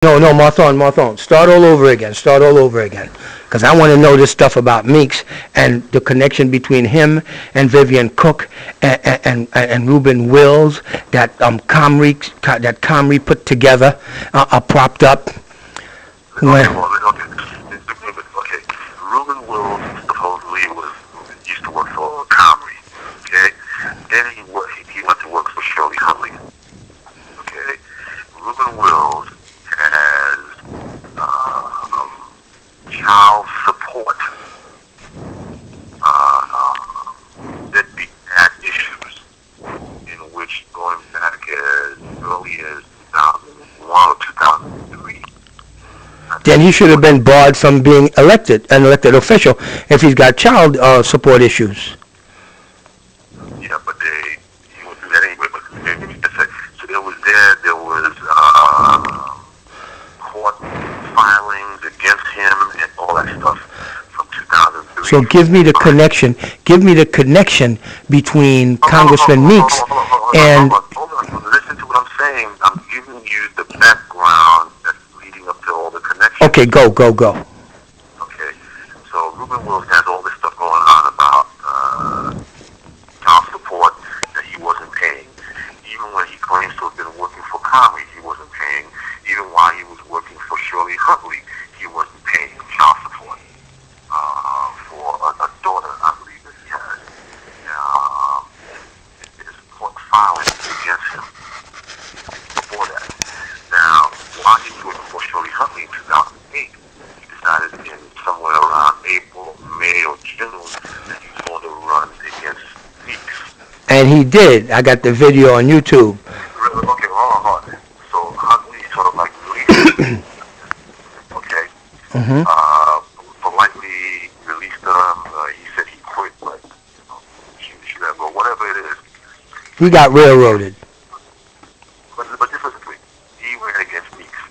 No, Marthon. Start all over again. Because I want to know this stuff about Meeks and the connection between him and Vivian Cook and Reuben Wills that Comrie put together, propped up. Okay. Reuben Wills supposedly used to work for Comrie. Okay. Then he went to work for Shirley Huntley. Okay. Reuben Wills has child support that had issues in which going back as early as 2001 or 2003. Then he should have been barred from being an elected official if he's got child support issues. Yeah, but he wouldn't do that anyway. But so there was court filings against him and all that stuff from 2003. So give me the connection. Give me the connection between Congressman Meeks and. Hold on. Listen to what I'm saying. I'm giving you the background that's leading up to all the connections. Okay, go. Okay. So Reuben Wills has all this stuff going on about child support that he wasn't paying. Even when he claims to have been working for Comrie, he wasn't paying. Even while he was working for Shirley Huntley, he wasn't paying child support for a daughter, I believe that he had. There's court filings against him for that. Now, while he was working for Shirley Huntley in 2008, he decided in somewhere around April, May, or June that he was going to run against Meeks. And he did. I got the video on YouTube. Okay, hold on. So Huntley sort of like released him. Okay. Mm-hmm. Politely released him. He said he quit, but she let go. Whatever it is. He got railroaded. But differently, he went against Meeks.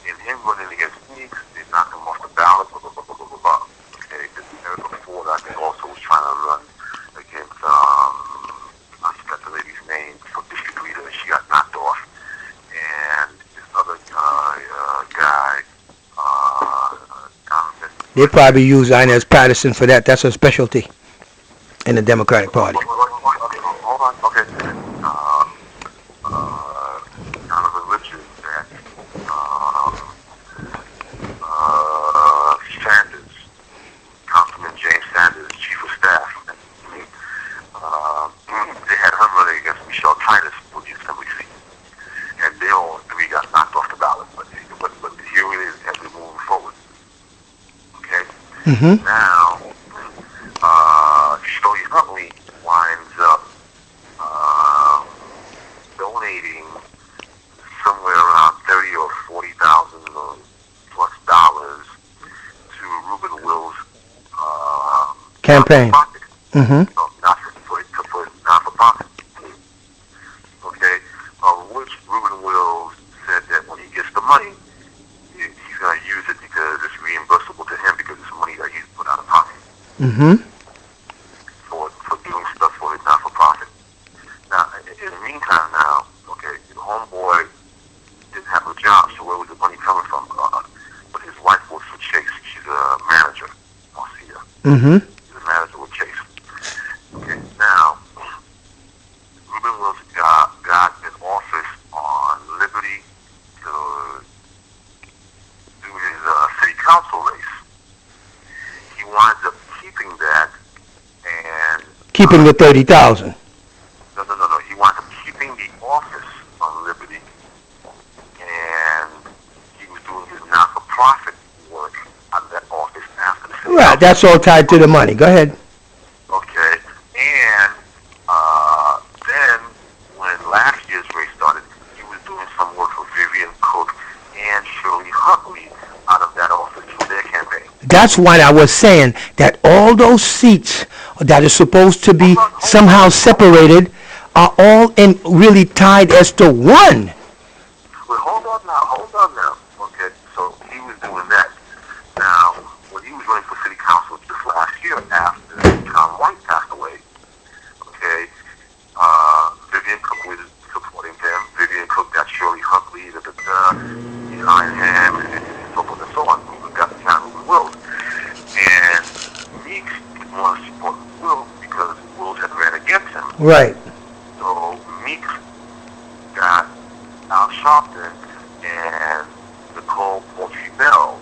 And him running against Meeks, they knocked him off the ballot. Okay. Before that, they also was trying to run against I forgot the lady's name for district leader. She got knocked off. And this other guy, They probably use Inez Patterson for that. That's her specialty in the Democratic Party. Hold on. Okay. Donovan Richards and Sanders, Councilman James Sanders, Chief of Staff. They had him running against Michelle Titus for the Assembly seat. And they all three got knocked off the ballot. But here it is as we're moving forward. Okay? Mm-hmm. Now, Shirley Huntley winds up donating somewhere around $30,000 or $40,000 plus dollars to Reuben Wills' campaign. Mm-hmm. Not for profit. Okay? Which Reuben Wills said that when he gets the money, he's going to use it because it's reimbursable to him because it's money that he's put out of pocket. Mm-hmm. For doing stuff for his not-for-profit. Now, in the meantime now, okay, the homeboy didn't have a job, so where was the money coming from? But his wife works for Chase. She's a manager, Marcia. Mm-hmm. She's a manager with Chase. Okay, now, Reuben Wills got an office on Liberty to do his city council race. He winds up keeping that and... Keeping the 30,000. No. He winds up keeping the office on Liberty, and he was doing his not-for-profit work out of that office after the city. Right, that's all tied to the money. Go ahead. Okay, and then when last year's race started, he was doing some work for Vivian Cook and Shirley Huntley out of that office for their campaign. That's why I was saying that all those seats that are supposed to be somehow separated are all really tied as to one. Well, hold on now. Okay, so he was doing that. Now, when he was running for city council just last year after John White passed away, okay, Vivian Cook was supporting him. Vivian Cook got Shirley Huntley, the Iron Hand, him, and so forth and so on. Ruben got behind Ruben Wills. And Meeks didn't want to support Wills because Wills had ran against him. Right. So Meeks got Al Sharpton and Nicole Porcher-Bell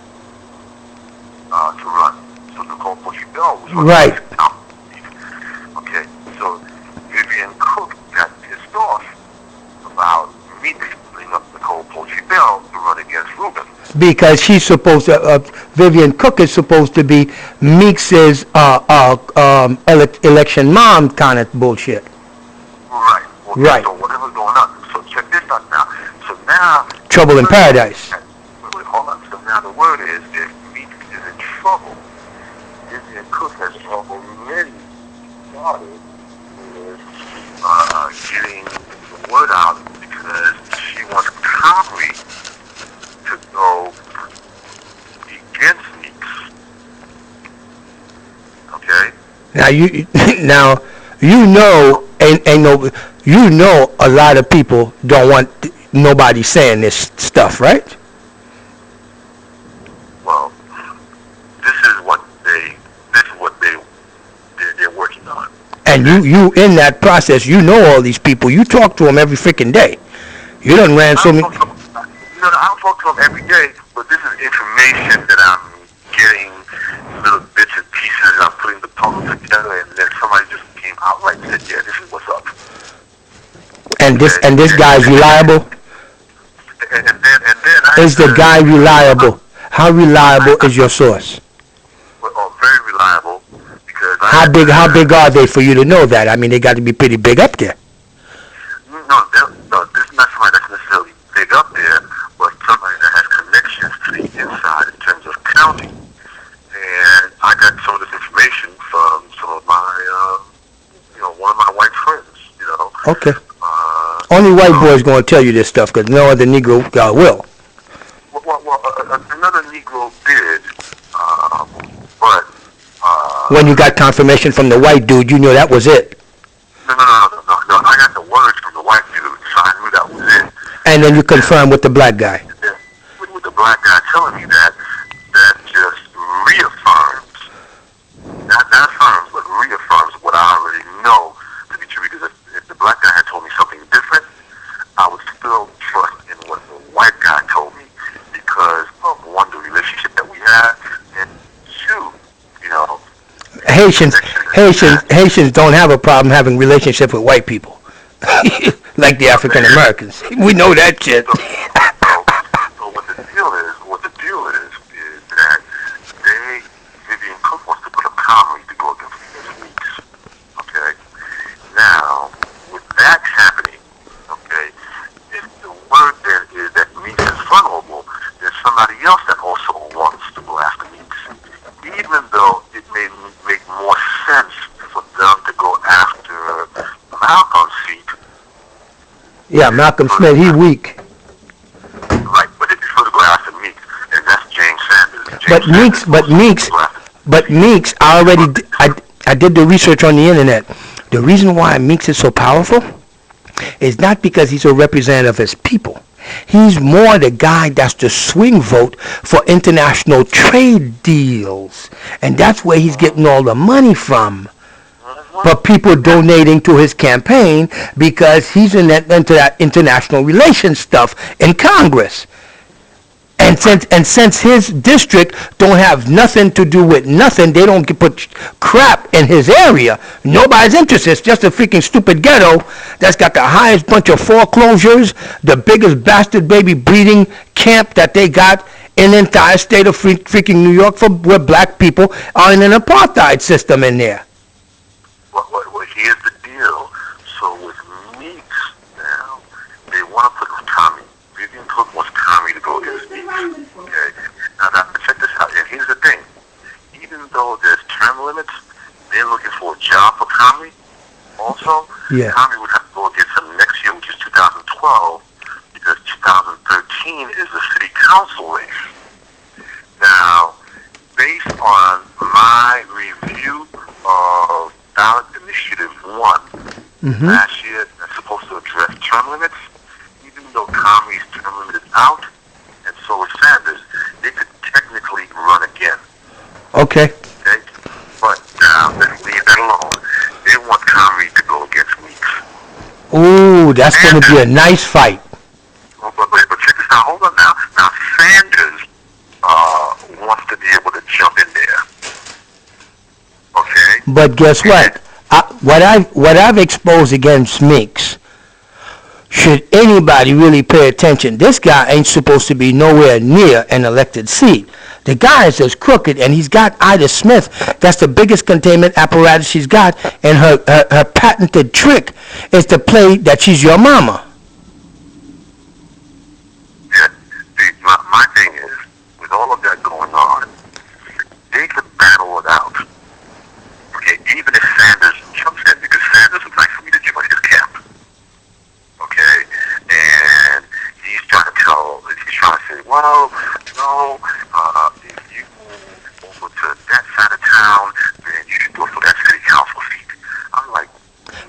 to run. So Nicole Porcher-Bell was running. Right. Okay, so Vivian Cook got pissed off about Meeks putting up Nicole Porcher-Bell to run against Ruben. Because she's supposed to, Vivian Cook is supposed to be Meeks's election mom kind of bullshit. Right. Well, right. So whatever's going on. So check this out now. So now... Trouble in paradise. Wait, hold on. So now the word is, if Meeks is in trouble, Vivian Cook has already started with getting the word out because she wants Comrie to go against Meeks. Okay? Now you know a lot of people don't want nobody saying this stuff, right? Well, this is what they're working on. And you in that process, you know all these people. You talk to them every freaking day. You done ran so many. I don't talk to them every day, but this is information that I'm getting, little bits and pieces. I'm putting the puzzle together, and then somebody just came outright and said, "Yeah, this is what's up." And this guy's reliable. And then Is the guy reliable? How reliable is your source? Well, very reliable because How big are they for you to know that? I mean, they got to be pretty big up there. No, this is not somebody that's necessarily big up there, but somebody that has connections to the inside in terms of counting. And I got some of this information from some of my, one of my white friends, Okay. Only white boys going to tell you this stuff because no other Negro will. Well, another Negro did, but... when you got confirmation from the white dude, you knew that was it. No. I got the words from the white dude, so I knew that was it. And then you confirmed with the black guy. With the black guy telling me that just reaffirms, not affirms, but reaffirms what I already know to be true. Because if the black guy had told me something different, I would still trust in what the white guy told me because of one, the relationship that we had, and two, Haitians don't have a problem having relationship with white people, like the African Americans. We know that shit. So what the deal is that Vivian Cook wants to put up Comrie to go against Meeks. Okay. Now, with that happening, okay, if the word then is that Meeks is vulnerable, there's somebody else that also wants to go after Meeks, even though it may make more sense for them to go after Malcolm's seat. Yeah, Malcolm Smith, he weak. Right, but they prefer to go after Meeks, and that's James Sanders. But Meeks, I did the research on the internet. The reason why Meeks is so powerful is not because he's a representative of his people. He's more the guy that's the swing vote for international trade deals. And that's where he's getting all the money from. But people donating to his campaign because he's into that international relations stuff in Congress. And since his district don't have nothing to do with nothing, they don't put crap in his area. Nobody's interested. It's just a freaking stupid ghetto that's got the highest bunch of foreclosures, the biggest bastard baby breeding camp that they got in the entire state of freaking New York where black people are in an apartheid system in there. Well, here's the deal. So with Meeks now, they want to put Tommy. Vivian Cook wants Tommy to go against Meeks. Okay. Now check this out. And here's the thing. Even though there's term limits, they're looking for a job for Tommy. Also, yeah. Tommy would have to go against him next year, which is 2012, because 2013 is the city council race. Now, based on my review of Ballot Initiative 1 last year, that's supposed to address term limits, even though Comrie's term limit is out, and so is Sanders, Ooh, that's going to be a nice fight. But check this out. Hold on now. Now, Sanders wants to be able to jump in there. Okay? But guess what? What I've exposed against Meeks, should anybody really pay attention, this guy ain't supposed to be nowhere near an elected seat. The guy is just crooked, and he's got Ida Smith. That's the biggest containment apparatus she's got, and her patented trick is to play that she's your mama. Yeah. My thing is, with all of that going on, they could battle it out. Okay, even if Sanders jumps in, because Sanders would like for me to join his camp. Okay, and he's trying to say, well, no, if you move over to that side of town, then you should go for that city council seat. I'm like,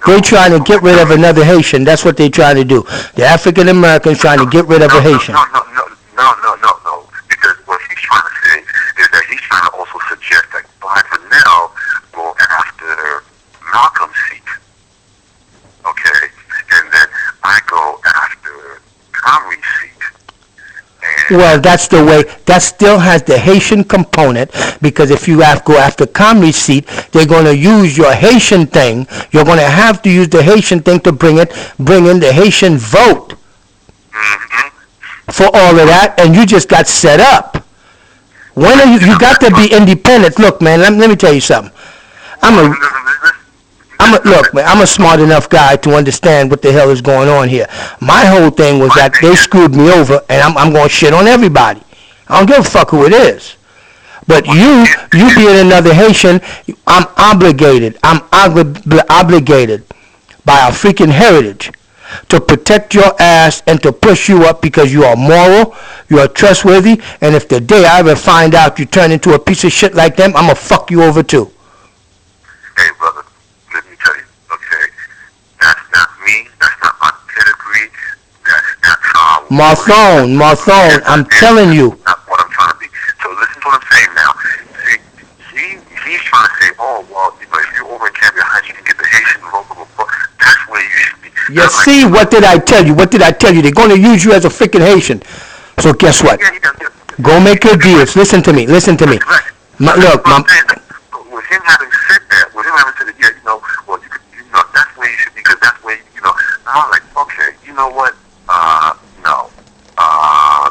no, They're trying to get rid of another Haitian. That's what they're trying to do. The African Americans trying to get rid of a Haitian. No. Because what he's trying to say is that he's trying to also suggest that Black Vanell go after Malcolm's seat. Okay? And then I go after Comrie's seat. And Well, that's the way. That still has the Haitian component, because if you go after Comrie's seat, they're going to use your Haitian thing. You're going to have to use the Haitian thing to bring in the Haitian vote for all of that, and you just got set up. When are you got to be independent. Look, man, let me tell you something. Look, man, I'm a smart enough guy to understand what the hell is going on here. My whole thing was that they screwed me over, and I'm going to shit on everybody. I don't give a fuck who it is. But you being another Haitian, I'm obligated by our freaking heritage to protect your ass and to push you up, because you are moral, you are trustworthy, and if the day I ever find out you turn into a piece of shit like them, I'm going to fuck you over too. Hey, brother, let me tell you, okay, that's not me, that's not my pedigree, that's how... Marthone, I'm telling you. Not what I'm trying to be. So listen to what I'm saying now. See, he's trying to say, oh, well, if you're over in Cambria Heights, you can get the Haitian local report. That's where you should be. You see, what did I tell you? They're going to use you as a freaking Haitian. So guess what? Go make your deals. Listen to me. Look, With him having said that, well, that's where you should be, because that's where, and I'm like, okay, you know what? No. I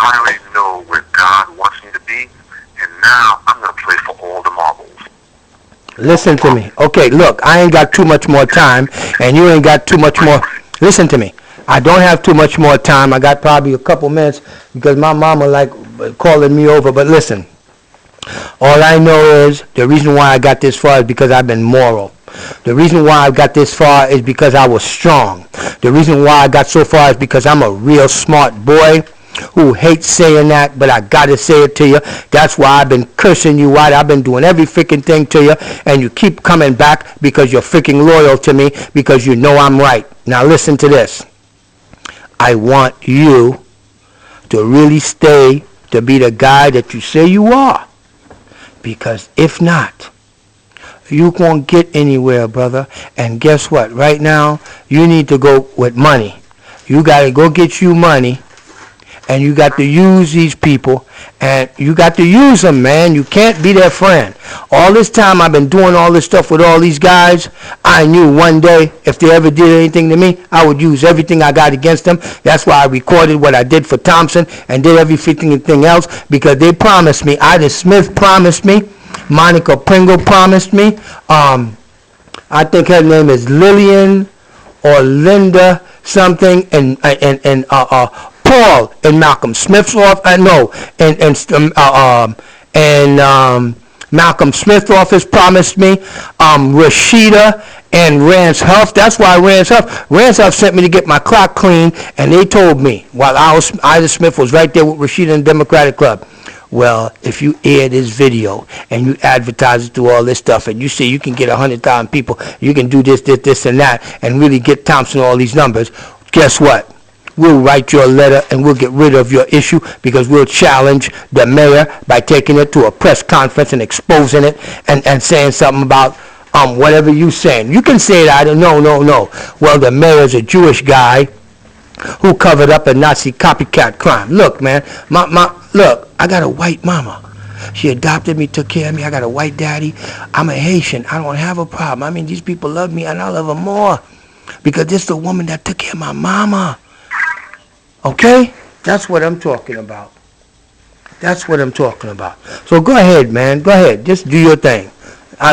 already know where God wants me to be, and now I'm going to play for all the marbles. Listen to me. Okay, look, I ain't got too much more time, and you ain't got too much more. Listen to me. I don't have too much more time. I got probably a couple minutes, because my mama like calling me over. But listen, all I know is the reason why I got this far is because I've been moral. The reason why I got this far is because I was strong. The reason why I got so far is because I'm a real smart boy who hates saying that, but I gotta say it to you. That's why I've been cursing you out. I've been doing every freaking thing to you, and you keep coming back because you're freaking loyal to me, because you know I'm right. Now listen to this. I want you to really stay to be the guy that you say you are, because if not, you won't get anywhere, brother. And guess what? Right now, you need to go with money. You gotta go get you money, and you got to use these people, and you got to use them, man. You can't be their friend. All this time I've been doing all this stuff with all these guys, I knew one day if they ever did anything to me, I would use everything I got against them. That's why I recorded what I did for Thompson and did everything else, because they promised me. Ida Smith promised me. Monica Pringle promised me. I think her name is Lillian or Linda something, and Paul in Malcolm Smith's office. Malcolm Smith's office promised me. Rashida and Rance Huff. That's why Rance Huff sent me to get my clock cleaned, and they told me while Ida Smith was right there with Rashida in the Democratic Club. Well, if you air this video and you advertise it through all this stuff, and you say you can get 100,000 people, you can do this, and that, and really get Thompson all these numbers, guess what? We'll write your letter and we'll get rid of your issue, because we'll challenge the mayor by taking it to a press conference and exposing it and saying something about whatever you saying. You can say that. No. Well, the mayor's a Jewish guy who covered up a Nazi copycat crime. Look, man, look, I got a white mama. She adopted me, took care of me. I got a white daddy. I'm a Haitian. I don't have a problem. I mean, these people love me, and I love them more because this is the woman that took care of my mama. Okay? That's what I'm talking about. That's what I'm talking about. So go ahead, man. Go ahead. Just do your thing.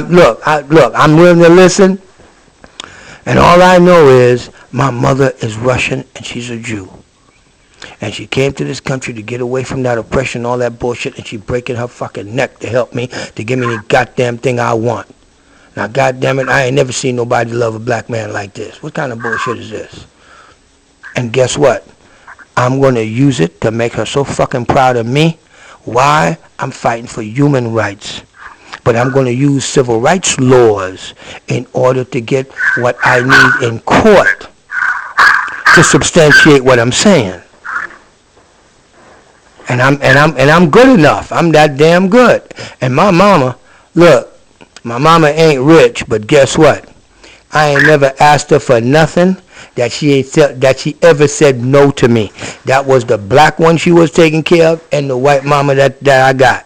Look, I'm willing to listen. And all I know is my mother is Russian and she's a Jew. And she came to this country to get away from that oppression, all that bullshit, and she breaking her fucking neck to help me, to give me the goddamn thing I want. Now, goddamn it, I ain't never seen nobody love a black man like this. What kind of bullshit is this? And guess what? I'm going to use it to make her so fucking proud of me. Why? I'm fighting for human rights. But I'm going to use civil rights laws in order to get what I need in court to substantiate what I'm saying. And I'm good enough. I'm that damn good. And my mama, look, my mama ain't rich, but guess what? I ain't never asked her for nothing that she ever said no to me. That was the black one she was taking care of and the white mama that I got.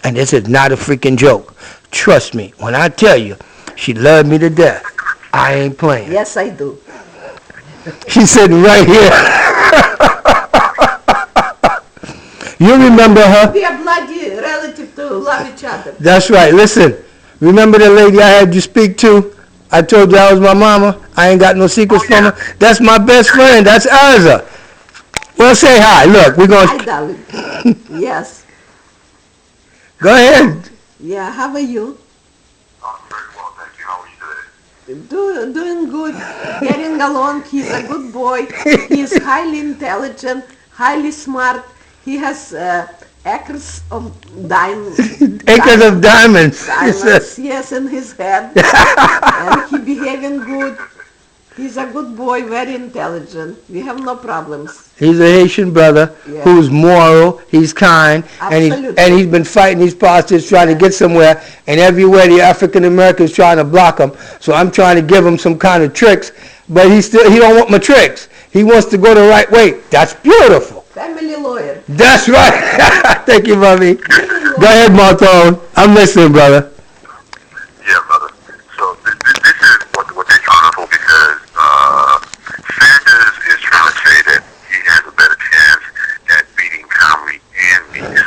And this is not a freaking joke. Trust me, when I tell you, she loved me to death. I ain't playing. Yes, I do. She's sitting right here. You remember her? We are bloody relative to love each other. That's right. Listen, remember the lady I had you speak to? I told you I was my mama. I ain't got no secrets from her. That's my best friend. That's Azza. Well, say hi. Look, we're going Hi, darling. Yes. Go ahead. Yeah, how are you? I'm very well, thank you. How are you today? Doing good. Getting along. He's a good boy. He's highly intelligent, highly smart. He has acres of diamonds. Acres of diamonds. Diamonds, yes, in his head. And he behaving good. He's a good boy, very intelligent. We have no problems. He's a Haitian brother who's moral, he's kind, Absolutely. and he's been fighting these politics trying to get somewhere, and everywhere the African Americans trying to block him. So I'm trying to give him some kind of tricks, but he don't want my tricks. He wants to go the right way. That's beautiful. Family lawyer. That's right. Thank you, mommy. Go ahead, Martone. I'm listening, brother. Yeah, brother. So this is what they're trying to do because Sanders is trying to say that he has a better chance at beating Comrie and Meeks.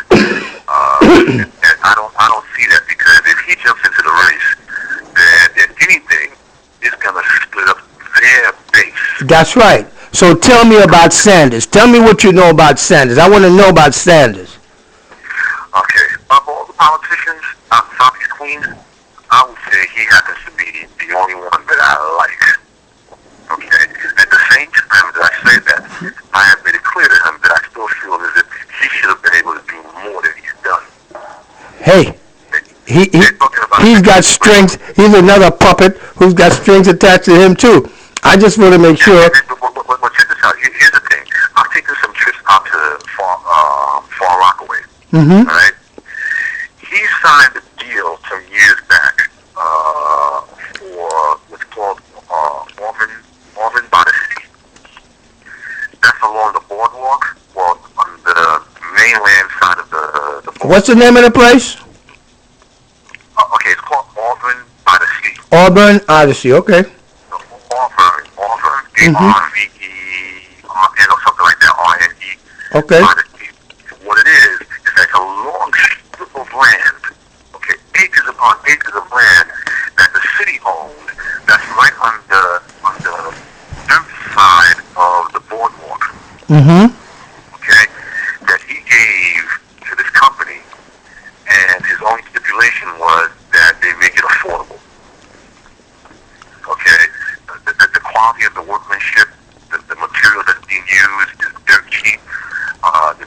And I don't see that because if he jumps into the race, then if anything, it's gonna split up their base. That's right. So tell me about Sanders. Tell me what you know about Sanders. I want to know about Sanders. Okay. Of all the politicians out in Southeast Queens, I would say he happens to be the only one that I like. Okay. At the same time that I say that, I have made it clear to him that I still feel as if he should have been able to do more than he's done. Hey, he's got strings. He's another puppet who's got strings attached to him too. I just want to make sure. But check this out. Here's the thing. I've taken some trips out to Far Rockaway. Mm-hmm. All right. He signed a deal some years back for what's called Orphan by the Sea. That's along the boardwalk, well, on the mainland side of the boardwalk. What's the name of the place? Okay, it's called Orphan by the Sea. Auburn Odyssey. Okay. Auburn, A-R-V-E-R-N or something like that, R-N-E. Okay. What it is like a long strip of land, okay, acres upon acres of land that the city owned, that's right on the dirt side of the boardwalk. Mm-hmm. Okay, that he gave to this company, and his only stipulation was that they make it affordable. Okay, the quality of the workmanship, the material that's being used is dirt cheap. The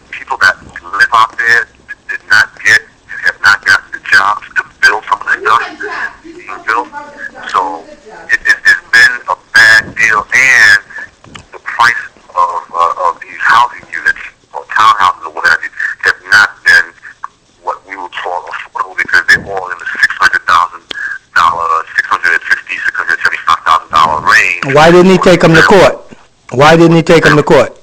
Why didn't he take him to court? Why didn't he take him to court?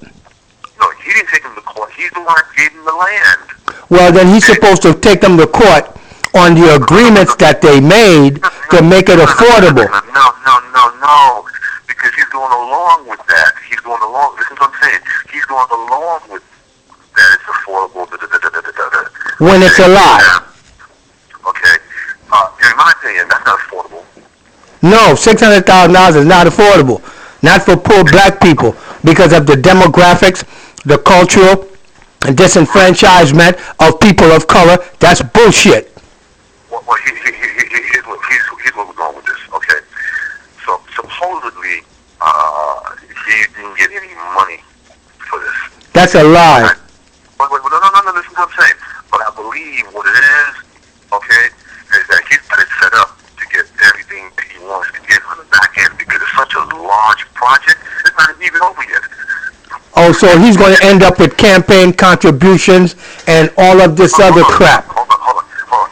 No, he didn't take him to court. He's the one that gave him the land. Well, then he's supposed to take them to court on the agreements that they made to make it affordable. No. Because he's going along with that. He's going along. Listen to what I'm saying. He's going along with that it's affordable. When it's a lie. Okay. In my opinion, that's not affordable. No, $600,000 is not affordable. Not for poor black people because of the demographics, the cultural disenfranchisement of people of color. That's bullshit. Well, here's where we're going with this, okay? So, supposedly, he didn't get any money for this. That's a lie. No, listen to what I'm saying. But I believe what it is, okay, is that he's got it set up to get everything that he wants to get on the back end because it's such a large project, it's not even over yet. Oh, so he's going to end up with campaign contributions and all of this other crap. Hold on.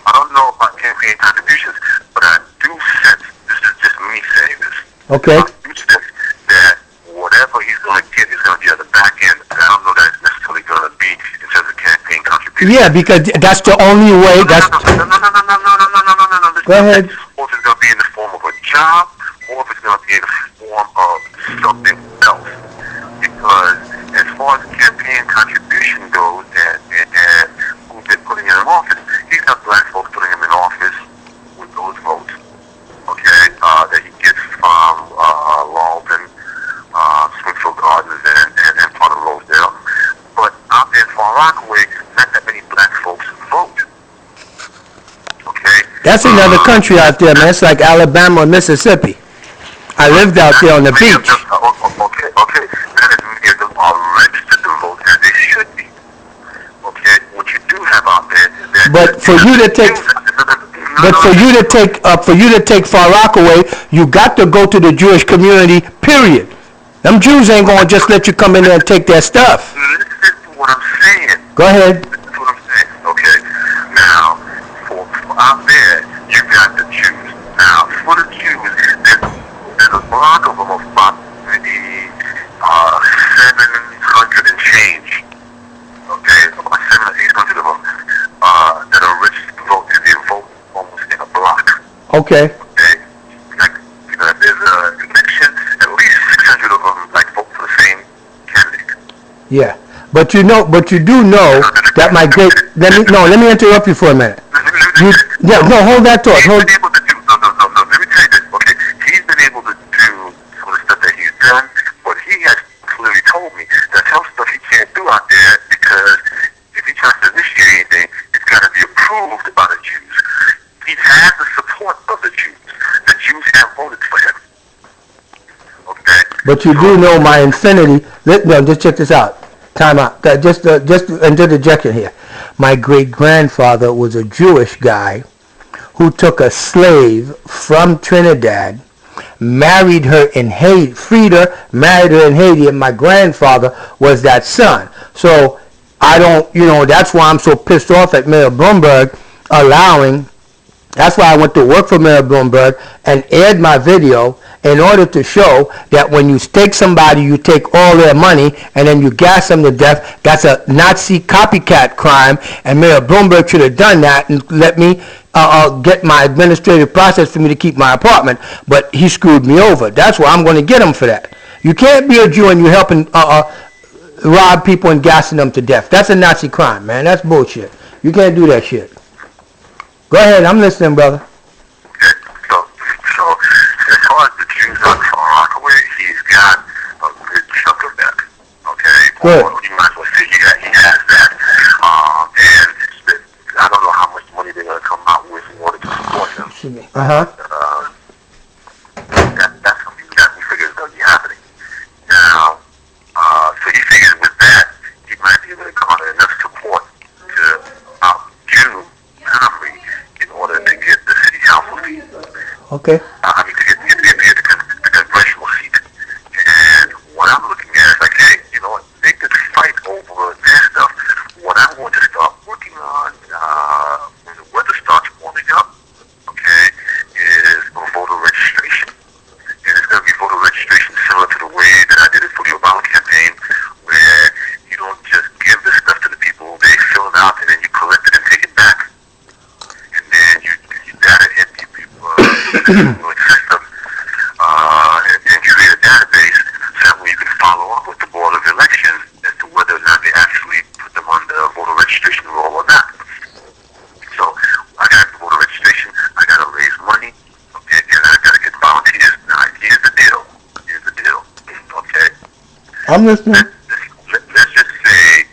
I don't know about campaign contributions, but I do sense, this is just me saying this. Okay. I do sense that whatever he's going to get is going to be on the back end, and I don't know that it's necessarily going to be in terms of campaign contributions. Yeah, because that's the only way. That's. No. Go ahead. Or if it's going to be in the form of a job, or if it's going to be in the form of something else. Because as far as the campaign contribution goes and who they're putting in office, he's got black folks putting him in office with those votes, okay, that he gets from Lawton, Smithfield Gardens, and part of Rosedale. But out there in Far Rockaway, not that many black folks vote. Okay? That's another country out there, man. It's like Alabama or Mississippi. I lived out there on the beach. Okay. That is many of them are registered to vote as they should be. Okay? What you do have out there is that... But for you to take Far Rockaway, you got to go to the Jewish community, period. Them Jews ain't going to just let you come in there and take their stuff. Listen to what I'm saying. Go ahead. Listen to what I'm saying. Okay. Now, for out there, you got the Jews. Now, for the Jews, there's a block of them of about maybe 700 and change. Okay, about 700 or 800 of them that are registered to vote. They vote almost in a block. Okay. Okay, like there's an election, at least 600 of them like vote for the same candidate. Yeah. But you do know that my great. Let me interrupt you for a minute. Hold that thought. Let me tell you this. Okay, he's been able to do some of the stuff that he's done, but he has clearly told me that some stuff he can't do out there because if he tries to initiate anything, it's got to be approved by the Jews. He has the support of the Jews. The Jews have voted for him. Okay. But you do know my infinity. Just check this out. Time out. Just interjection here. My great-grandfather was a Jewish guy who took a slave from Trinidad, married her in Haiti, freed her, married her in Haiti, and my grandfather was that son. So I don't, that's why I'm so pissed off at Mayor Bloomberg allowing. That's why I went to work for Mayor Bloomberg and aired my video in order to show that when you take somebody, you take all their money and then you gas them to death. That's a Nazi copycat crime, and Mayor Bloomberg should have done that and let me get my administrative process for me to keep my apartment, but he screwed me over. That's why I'm going to get him for that. You can't be a Jew and you're helping rob people and gassing them to death. That's a Nazi crime, man. That's bullshit. You can't do that shit. Go ahead, I'm listening, brother. So as far as the Jews on Far Rockaway, he's got a good chunk of that. Okay? Good. Or you might as well say he has that. And I don't know how much money they're going to come out with in order to support him. Uh-huh. That's something that we figure is going to be happening. Now, so he figures with that, he might be able to garner enough support to outdo Henry in order to get the city council seat. Okay. To get the congressional seat. And what I'm looking at is like, hey, they could fight over their stuff. What I want to start working on when the weather starts warming up, okay, is voter registration. And it's going to be voter registration continuing system and create a database so that way you can follow up with the Board of Elections as to whether or not they actually put them on the voter registration roll or not. So I got the voter registration, I got to raise money, okay, and I got to get volunteers. Now, here's the deal. Okay? I'm listening. Let's just say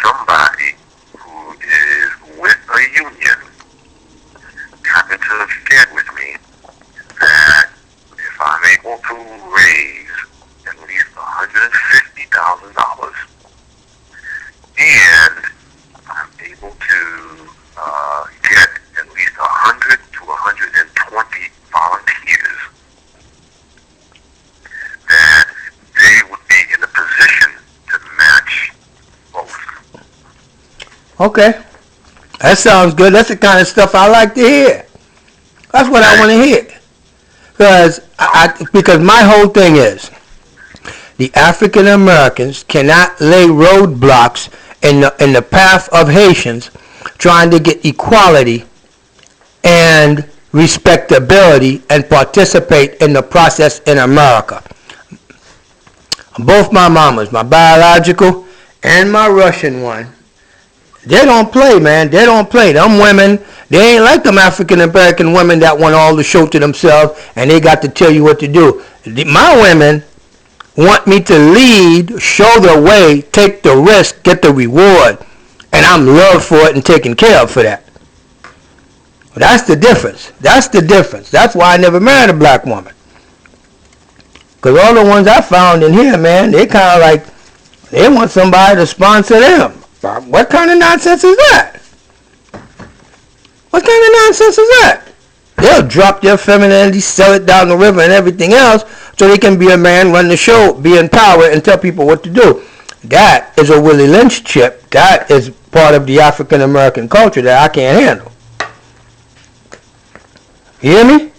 somebody who is with a union happened to have shared with me that if I'm able to raise at least $150,000 and I'm able to get at least 100 to 120 volunteers, that they would be in a position to match both. Okay. That sounds good. That's the kind of stuff I like to hear. That's what I want to hear. Because my whole thing is, the African Americans cannot lay roadblocks in the path of Haitians trying to get equality and respectability and participate in the process in America. Both my mamas, my biological and my Russian one, they don't play, man. They don't play. Them women, they ain't like them African American women that want all the show to themselves and they got to tell you what to do. My women want me to lead, show the way, take the risk, get the reward, and I'm loved for it and taken care of for that. That's the difference. That's the difference. That's why I never married a black woman. Because all the ones I found in here, man, they kind of like, they want somebody to sponsor them. What kind of nonsense is that? What kind of nonsense is that? They'll drop their femininity, sell it down the river and everything else so they can be a man, run the show, be in power, and tell people what to do. That is a Willie Lynch chip. That is part of the African American culture that I can't handle. You hear me?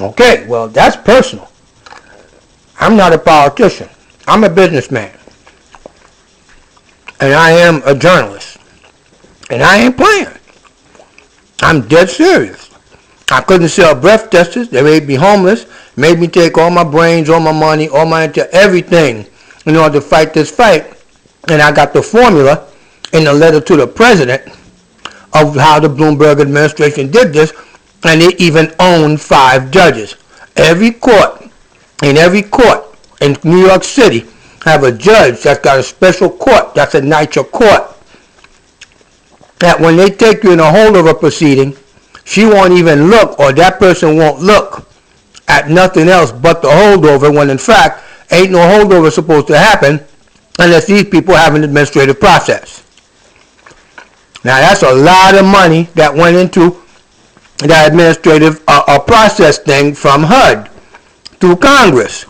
Okay, well, that's personal. I'm not a politician. I'm a businessman. And I am a journalist. And I ain't playing. I'm dead serious. I couldn't sell breath testers. They made me homeless. Made me take all my brains, all my money, all my everything in order to fight this fight. And I got the formula in the letter to the president of how the Bloomberg administration did this. And they even owned 5 judges. Every court in New York City have a judge that's got a special court. That's a NYCHA court. That when they take you in a holdover proceeding, she won't even look, or that person won't look at nothing else but the holdover, when in fact ain't no holdover supposed to happen unless these people have an administrative process. Now that's a lot of money that went into that administrative process thing from HUD through Congress.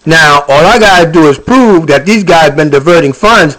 Now all I gotta do is prove that these guys been diverting funds